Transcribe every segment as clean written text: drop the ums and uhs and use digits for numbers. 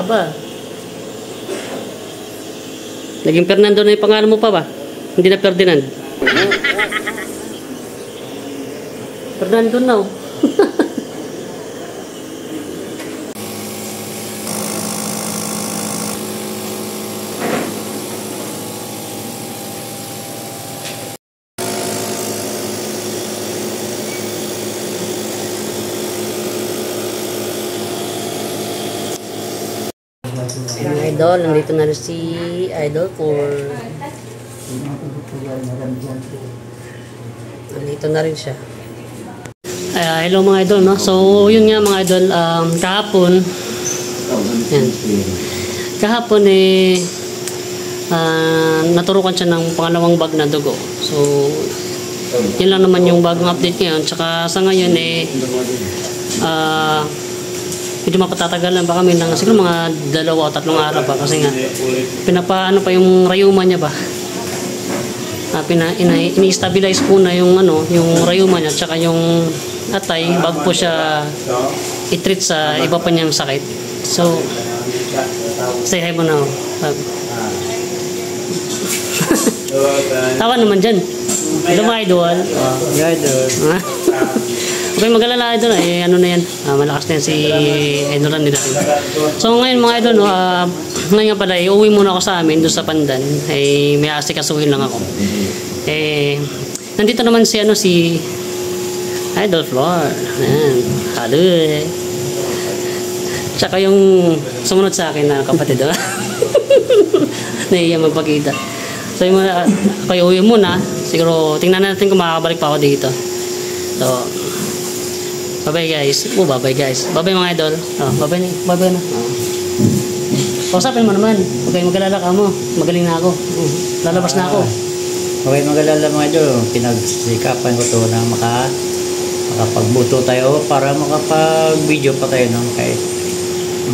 Aba. Naging Fernando na yung pangalan mo pa ba? Hindi na Ferdinand. Fernando na. Mga idol, nandito na rin si Idol for nandito na rin siya. Hello mga idol, no? So yun nga mga idol, kahapon yan. Kahapon naturukan siya ng pangalawang bag na dugo. So yun lang naman yung bagong update ngayon. Tsaka sa ngayon medyo mapatatagal lang ba kami ng siguro mga 2 o 3 araw pa kasi nga pinapaano pa yung rayuma niya ba, ini-stabilize po na yung yung rayuma niya tsaka yung atay bago po siya i-treat sa iba pa niyang sakit. So say hi mo na. Tawa naman dyan. Hello mga idol. Okay, mag-alala idol ano na yan, malakas na yan si Idolan nila. So ngayon mga idol, ngayon pala uuwi muna ako sa amin doon sa Pandan. May asikasuhin lang ako. Nandito naman si si Idol Flor. Ayan, halo tsaka yung sumunod sa akin na kapatid. Nahiya magpakita. So yung kayo uwi muna. Siguro tingnan natin kung makakabalik pa ako dito. So bye-bye guys. Bye-bye guys. Bye-bye mga idol. Bye-bye na. Bye-bye na. Kausapin mo naman. Okay, mag-alala ka mo. Magaling na ako. Lalabas na ako. Okay, mag-alala mga idol. Pinagsikapan ko to na makapagbuto tayo para makapag-video pa tayo ng kahit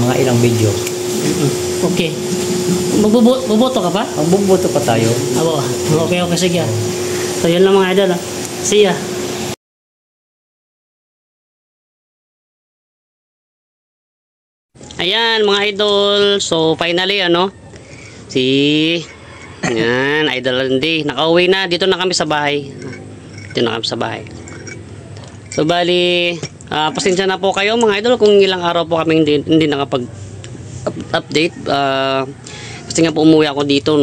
mga ilang video. Okay. Magbubuto ka pa? Magbubuto pa tayo. Okay, sige. So yun lang mga idol. See ya. Ayan mga idol, so finally si Idol Andy nakauwi na, dito na kami sa bahay. So bali pasensya na po kayo mga idol kung ilang araw po kami hindi nakapag-update kasi nga po umuwi ako dito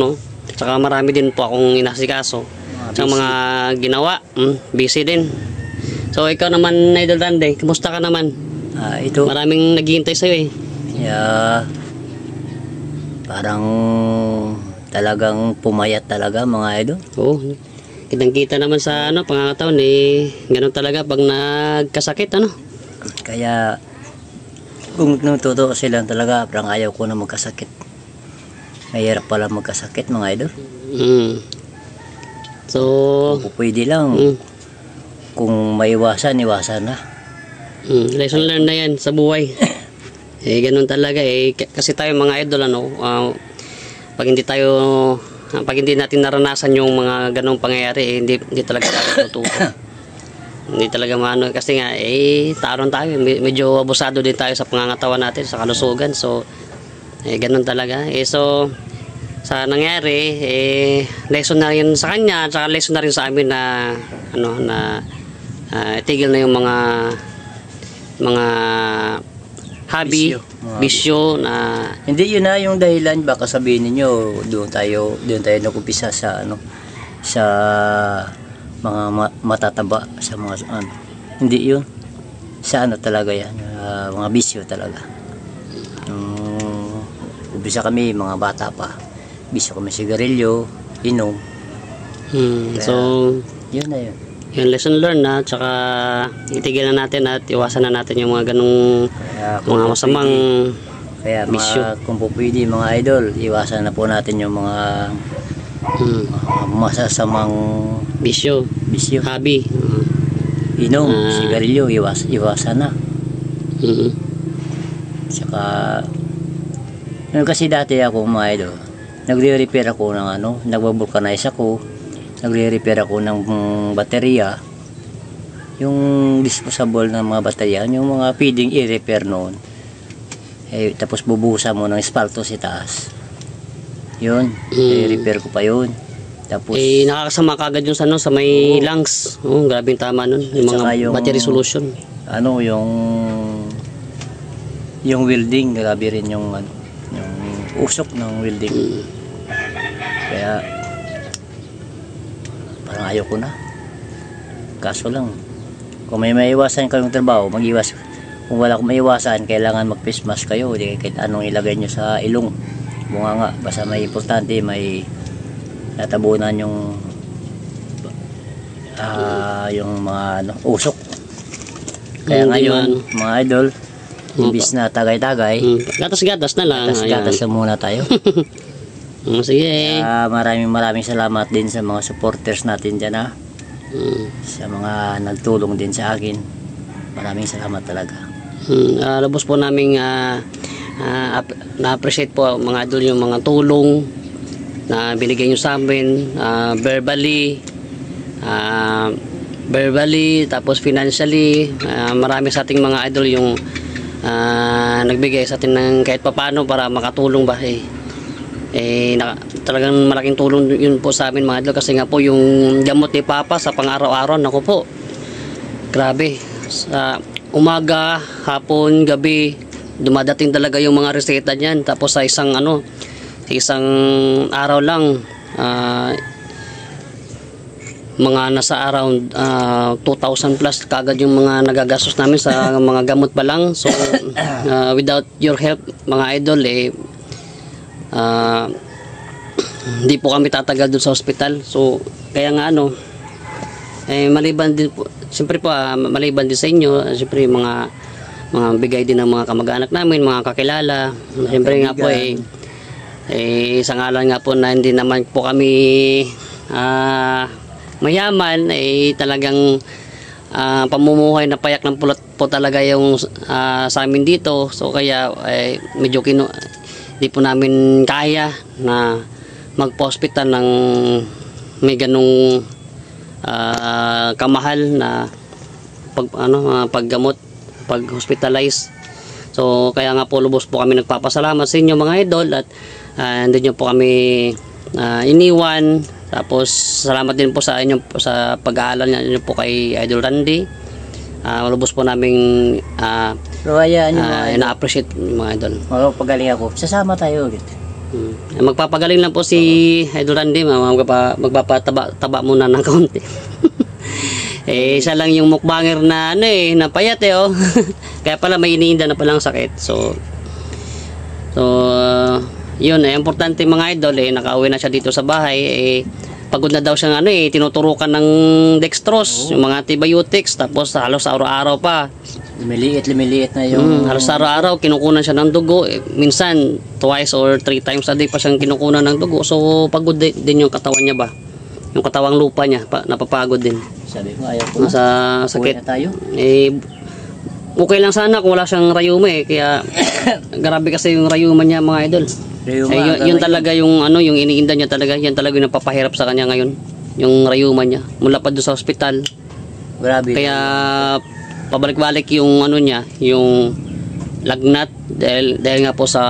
saka marami din po akong inasikaso sa mga ginawa, busy din. So ikaw naman Idol Andy, kumusta ka naman? Ito maraming naghihintay sa'yo parang talagang pumayat talaga mga idol. Oo, kitang-kita naman sa pangangataon ganun talaga pag nagkasakit Kaya kung natuto sila talaga, parang ayaw ko na magkasakit. Mahirap pala magkasakit mga idol. So kung pwede lang kung maiwasan, iwasan na. Lesson learned na yan sa buhay. Ganun talaga kasi tayo mga idol pag hindi natin naranasan yung mga ganong pangyayari hindi talaga tayo tututo. Hindi talaga kasi nga taron tayo, medyo abusado din tayo sa pangangatawan natin, sa kalusugan. So ganun talaga. So sa nangyari lesson na rin sa kanya, tsaka lesson na rin sa amin na tigil na yung mga hobby, bisyo na hindi yun na yung dahilan. Baka sabihin niyo doon tayo nakumpisa sa sa mga matataba, sa mga hindi yun sa talaga yan, mga bisyo talaga. Umpisa kami mga bata pa, bisyo kami sigarilyo, inom. Kaya, so yun na yun. Yung lesson learned na, tsaka itigil na natin at iwasan na natin yung mga ganong mga masamang bisyo. Kung po pwede mga idol, iwasan na po natin yung mga masasamang bisyo, hobby, inom, sigarilyo, iwasan na. Tsaka kasi dati ako mga idol, nagre-repair ako ng nagbo-vulcanize ako. Nagre-repair ako ng baterya, yung disposable na mga baterya, yung mga pwedeng i-repair noon. Tapos bubuhusan mo ng espalto sa taas. Yun, repair ko pa yun. Tapos nakakasama kagad yun sa, sa may lungs. Grabing tama nun. Yung mga battery solution. Yung welding, grabe rin yung usok ng welding. Kaya parang ayaw ko na. Kaso lang, kung may maiwasan kayong trabaho, mag-iwas. Kung wala kong maiwasan, kailangan mag-face mask kayo. Di kahit anong ilagay nyo sa ilong. Bunga nga, basta may importante, may natabunan yung mga usok. Kaya ngayon, mga idol, imbis na tagay-tagay, gatas-gatas na lang. Gatas-gatas na muna tayo. Sige. Maraming salamat din sa mga supporters natin dyan, sa mga nagtulong din sa akin. Maraming salamat talaga. Lubos po naming na-appreciate po mga idol yung mga tulong na binigay nyo sa amin, verbally, tapos financially. Marami sa ating mga idol yung nagbigay sa atin ng kahit papano para makatulong ba. Talagang malaking tulong yun po sa amin mga idol, kasi nga po yung gamot ni Papa sa pang-araw-araw, naku po, grabe, sa umaga, hapon, gabi, dumadating talaga yung mga reseta niyan. Tapos sa isang araw lang, mga nasa around 2,000 plus kagad yung mga nagagastos namin sa mga gamot pa lang. So without your help mga idol, hindi po kami tatagal dun sa hospital. So kaya nga maliban din po, siyempre po maliban din sa inyo, siyempre mga bigay din ng mga kamag-anak namin, mga kakilala. Siyempre nga po sa ngalan nga po na hindi naman po kami mayaman, talagang pamumuhay na payak ng pulot po talaga yung sa amin dito. So kaya medyo di po namin kaya na magpa-hospital ng may ganung kamahal na paggamot, pag-hospitalize. So kaya nga po lubos po kami nagpapasalamat sa inyo mga idol, at hindi nyo po kami iniwan. Tapos salamat din po sa inyo sa pag-aalala niyo po kay Idol Randy. Lubos po naming na-appreciate mga idol. Magpagaling ako, sasama tayo ulit. Magpapagaling lang po si Idol Randy, magpapataba muna ng kaunti. Isa lang yung mukbanger na na payat kaya pala may iniinda na palang sakit. So yun, importante mga idol, nakauwi na siya dito sa bahay. Pagod na daw siya tinuturukan ng dextrose, yung mga antibiotics, tapos halos araw-araw pa. Lumiliit na yung halos araw-araw kinukunan siya ng dugo. Minsan twice or 3 times a day pa siyang kinukunan ng dugo. So pagod din yung katawan niya ba, yung katawang lupa niya napapagod din. Sabi ko ayaw ko sa sakit na tayo. Okay lang sana kung wala siyang rayuma kaya grabe kasi yung rayuma niya mga idol. Yun talaga yung yung iniinda niya talaga, yan talaga yung napapahirap sa kanya ngayon, yung rayuma niya mula pa doon sa ospital. Grabe. Kaya pabalik-balik yung niya, yung lagnat dahil nga po sa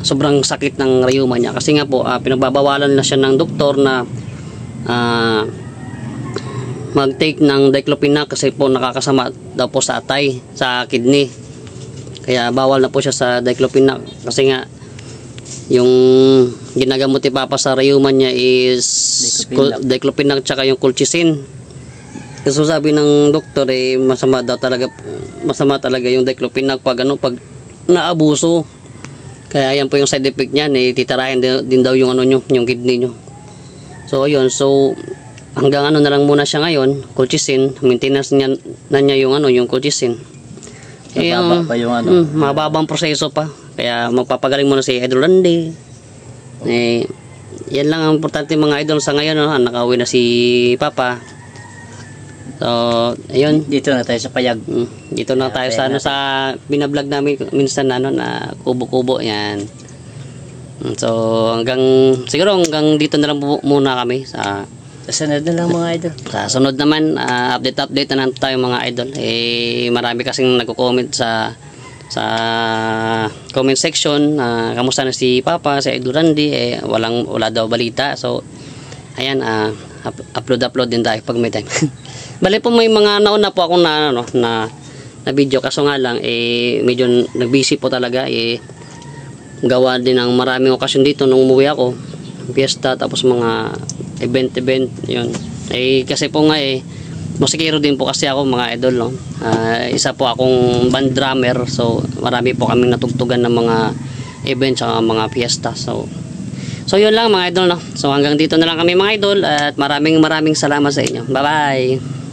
sobrang sakit ng rayuma niya. Kasi nga po pinagbabawalan na siya ng doktor na mag-take ng diclofenac kasi po nakakasama daw po sa atay, sa kidney. Kaya bawal na po siya sa diclofenac kasi nga yung ginagamot ni Papa sa rayuma niya is diclofenac tsaka yung colchicine. Kasi sabi ng doktor masama talaga yung diclofenac pag naabuso. Kaya yan po yung side effect niyan, titirahin din daw yung yung kidney nyo. So ayun, so hanggang na lang muna siya ngayon, colchicine, maintenance niya yung colchicine. Mababa pa yung mababang proseso pa. Kaya magpapagaling muna si Idol Randy. Yan lang ang importante mga idol sa ngayon, nakauwi na si Papa. So ayun, dito na tayo sa payag. Dito na tayo sa sa binablog namin minsan na kubo-kubo yan. So siguro hanggang dito na lang muna kami sa sunod na lang mga idol. Sa sunod naman, update na lang tayo mga idol. Marami kasing nagko-comment sa sa comment section, kamusta na si Papa, si Idol Randy, wala daw balita. So ayan, upload din tayo pag may time. Bale po, may mga nauna po akong na video, kaso nga lang medyo nagbusy po talaga, gawa din ng maraming okasyon dito nung umuwi ako, fiesta, tapos mga event yun. Kasi po nga musikero din po kasi ako, mga idol, no? Isa po akong band drummer, so marami po kaming natugtugan ng mga events at mga fiesta. So yun lang, mga idol, no? So hanggang dito na lang kami, mga idol, at maraming salamat sa inyo. Bye bye.